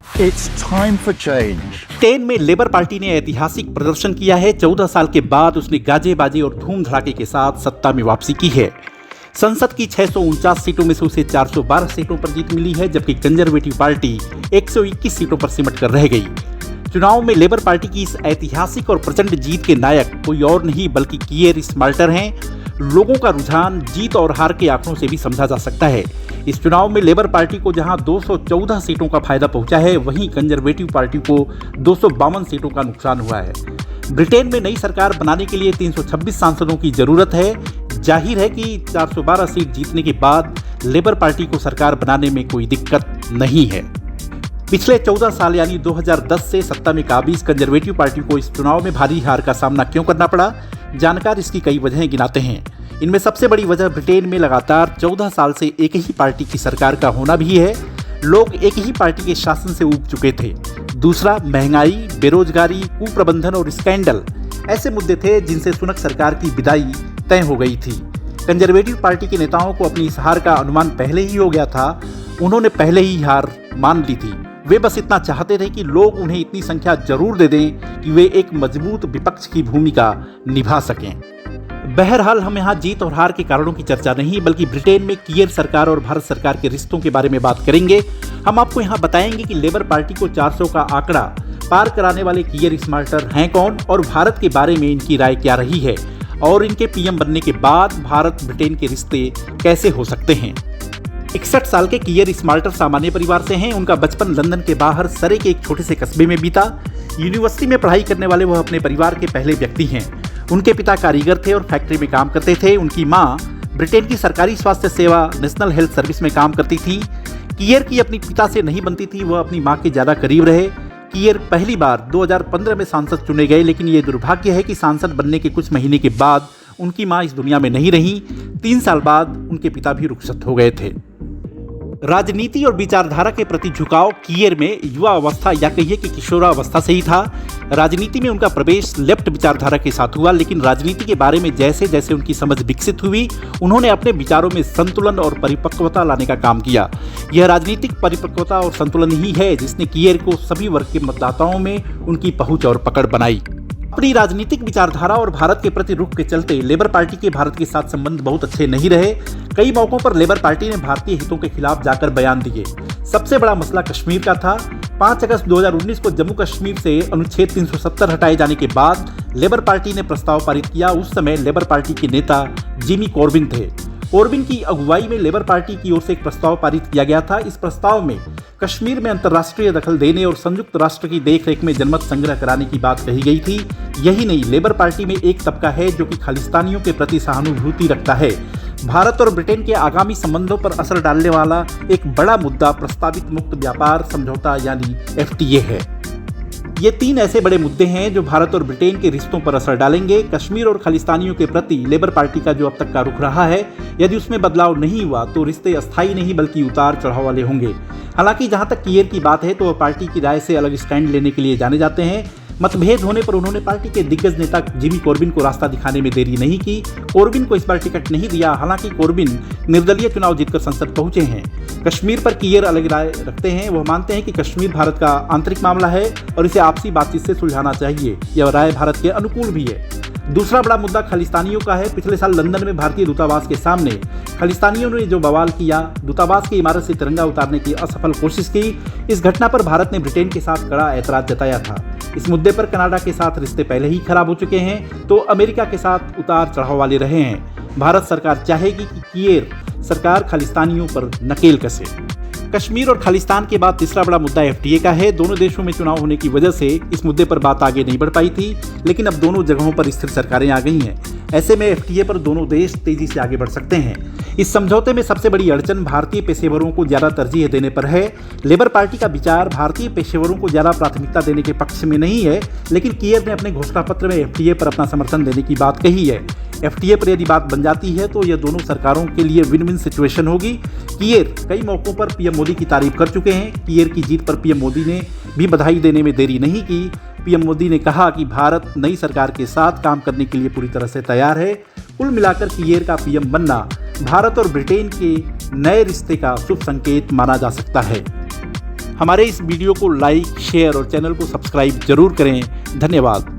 It's time for change. Britain में labour party ने ऐतिहासिक प्रदर्शन किया है। 14 साल के बाद उसने गाजे बाजे और धूम धड़ाके के साथ सत्ता में वापसी की है। संसद की 649 सीटों में से उसे 412 सीटों पर जीत मिली है, जबकि कंजर्वेटिव पार्टी 121 सीटों पर सिमट कर रह गई। चुनाव में लेबर पार्टी की इस ऐतिहासिक और प्रचंड जीत के नायक कोई और नहीं बल्कि कीयर स्टार्मर हैं। लोगों का रुझान जीत और हार के आंकड़ों से भी समझा जा सकता है। इस चुनाव में लेबर पार्टी को जहां 214 सीटों का फायदा पहुंचा है, वहीं कंजर्वेटिव पार्टी को 252 सीटों का नुकसान हुआ है। ब्रिटेन में नई सरकार बनाने के लिए 326 सांसदों की जरूरत है। जाहिर है कि 412 सीट जीतने के बाद लेबर पार्टी को सरकार बनाने में कोई दिक्कत नहीं है। पिछले 14 साल यानी 2010 से सत्ता में काबिज कंजर्वेटिव पार्टी को इस चुनाव में भारी हार का सामना क्यों करना पड़ा? जानकार इसकी कई वजहें गिनाते हैं। इनमें सबसे बड़ी वजह ब्रिटेन में लगातार 14 साल से एक ही पार्टी की सरकार का होना भी है। लोग एक ही पार्टी के शासन से ऊब चुके थे। दूसरा, महंगाई, बेरोजगारी, कुप्रबंधन और स्कैंडल ऐसे मुद्दे थे जिनसे सुनक सरकार की विदाई तय हो गई थी। कंजर्वेटिव पार्टी के नेताओं को अपनी इस हार का अनुमान पहले ही हो गया था। उन्होंने पहले ही हार मान ली थी। वे बस इतना चाहते थे कि लोग उन्हें इतनी संख्या जरूर दे दें कि वे एक मजबूत विपक्ष की भूमिका निभा सकें। बहरहाल हम यहाँ जीत और हार के कारणों की चर्चा नहीं बल्कि ब्रिटेन में कीयर सरकार और भारत सरकार के रिश्तों के बारे में बात करेंगे। हम आपको यहाँ बताएंगे कि लेबर पार्टी को 400 का आंकड़ा पार कराने वाले कीयर स्टार्मर हैं कौन और भारत के बारे में इनकी राय क्या रही है और इनके पीएम बनने के बाद भारत ब्रिटेन के रिश्ते कैसे हो सकते हैं। 61 साल के कीयर स्टार्मर सामान्य परिवार से हैं। उनका बचपन लंदन के बाहर सरे के एक छोटे से कस्बे में बीता। यूनिवर्सिटी में पढ़ाई करने वाले वह अपने परिवार के पहले व्यक्ति हैं। उनके पिता कारीगर थे और फैक्ट्री में काम करते थे। उनकी मां ब्रिटेन की सरकारी स्वास्थ्य सेवा नेशनल हेल्थ सर्विस में काम करती थी। कीयर की अपनी पिता से नहीं बनती थी, वह अपनी मां के ज्यादा करीब रहे। कीयर पहली बार 2015 में सांसद चुने गए, लेकिन ये दुर्भाग्य है कि सांसद बनने के कुछ महीने के बाद उनकी मां इस दुनिया में नहीं रही। 3 साल बाद उनके पिता भी रुखसत हो गए थे। राजनीति और विचारधारा के प्रति झुकाव कीयर में युवा अवस्था या कहिए कि किशोरावस्था से ही था। राजनीति में उनका प्रवेश लेफ्ट विचारधारा के साथ हुआ, लेकिन राजनीति के बारे में जैसे जैसे उनकी समझ विकसित हुई, उन्होंने अपने विचारों में संतुलन और परिपक्वता लाने का काम किया। यह राजनीतिक परिपक्वता और संतुलन ही है जिसने कीयर को सभी वर्ग के मतदाताओं में उनकी पहुंच और पकड़ बनाई। अपनी राजनीतिक विचारधारा और भारत के प्रति रुख के चलते लेबर पार्टी के भारत के साथ संबंध बहुत अच्छे नहीं रहे। कई मौकों पर लेबर पार्टी ने भारतीय हितों के खिलाफ जाकर बयान दिए। सबसे बड़ा मसला कश्मीर का था। 5 अगस्त 2019 को जम्मू कश्मीर से अनुच्छेद 370 हटाए जाने के बाद लेबर पार्टी ने प्रस्ताव पारित किया। उस समय लेबर पार्टी के नेता जिमी कॉर्बिन थे। कॉर्बिन की अगुवाई में लेबर पार्टी की ओर से एक प्रस्ताव पारित किया गया था। इस प्रस्ताव में कश्मीर में अंतर्राष्ट्रीय दखल देने और संयुक्त राष्ट्र की देखरेख में जनमत संग्रह कराने की बात कही गई थी। यही नहीं, लेबर पार्टी में एक तबका है जो कि खालिस्तानियों के प्रति सहानुभूति रखता है। भारत और ब्रिटेन के आगामी संबंधों पर असर डालने वाला एक बड़ा मुद्दा प्रस्तावित मुक्त व्यापार समझौता यानी FTA है। ये 3 ऐसे बड़े मुद्दे हैं जो भारत और ब्रिटेन के रिश्तों पर असर डालेंगे। कश्मीर और खालिस्तानियों के प्रति लेबर पार्टी का जो अब तक का रुख रहा है, यदि उसमें बदलाव नहीं हुआ तो रिश्ते अस्थायी नहीं बल्कि उतार चढ़ाव वाले होंगे। हालांकि जहां तक कीयर की बात है तो वह पार्टी की राय से अलग स्टैंड लेने के लिए जाने जाते हैं। मतभेद होने पर उन्होंने पार्टी के दिग्गज नेता जिमी कॉर्बिन को रास्ता दिखाने में देरी नहीं की। कॉर्बिन को इस बार टिकट नहीं दिया। हालांकि कॉर्बिन निर्दलीय चुनाव जीतकर संसद पहुंचे हैं। कश्मीर पर कीयर अलग राय रखते हैं। वह मानते हैं कि कश्मीर भारत का आंतरिक मामला है और इसे आपसी बातचीत से सुलझाना चाहिए। यह राय भारत के अनुकूल भी है। दूसरा बड़ा मुद्दा खालिस्तानियों का है। पिछले साल लंदन में भारतीय दूतावास के सामने खालिस्तानियों ने जो बवाल किया, दूतावास की इमारत से तिरंगा उतारने की असफल कोशिश की, इस घटना पर भारत ने ब्रिटेन के साथ कड़ा ऐतराज जताया था। इस मुद्दे पर कनाडा के साथ रिश्ते पहले ही खराब हो चुके हैं तो अमेरिका के साथ उतार चढ़ाव वाले रहे हैं। भारत सरकार चाहेगी कि कीयर सरकार खालिस्तानियों पर नकेल कसे। कश्मीर और खालिस्तान के बाद तीसरा बड़ा मुद्दा FTA का है। दोनों देशों में चुनाव होने की वजह से इस मुद्दे पर बात आगे नहीं बढ़ पाई थी, लेकिन अब दोनों जगहों पर स्थिर सरकारें आ गई हैं। ऐसे में FTA पर दोनों देश तेजी से आगे बढ़ सकते हैं। इस समझौते में सबसे बड़ी अड़चन भारतीय पेशेवरों को ज्यादा तरजीह देने पर है। लेबर पार्टी का विचार भारतीय पेशेवरों को ज्यादा प्राथमिकता देने के पक्ष में नहीं है, लेकिन कीयर ने अपने घोषणा पत्र में FTA पर अपना समर्थन देने की बात कही है। FTA पर यदि बात बन जाती है तो यह दोनों सरकारों के लिए विन विन सिचुएशन होगी। कीयर कई मौकों पर पीएम मोदी की तारीफ कर चुके हैं। कीयर की जीत पर पीएम मोदी ने भी बधाई देने में देरी नहीं की। पीएम मोदी ने कहा कि भारत नई सरकार के साथ काम करने के लिए पूरी तरह से तैयार है। कुल मिलाकर कीयर का पीएम बनना भारत और ब्रिटेन के नए रिश्ते का शुभ संकेत माना जा सकता है। हमारे इस वीडियो को लाइक, शेयर और चैनल को सब्सक्राइब जरूर करें। धन्यवाद।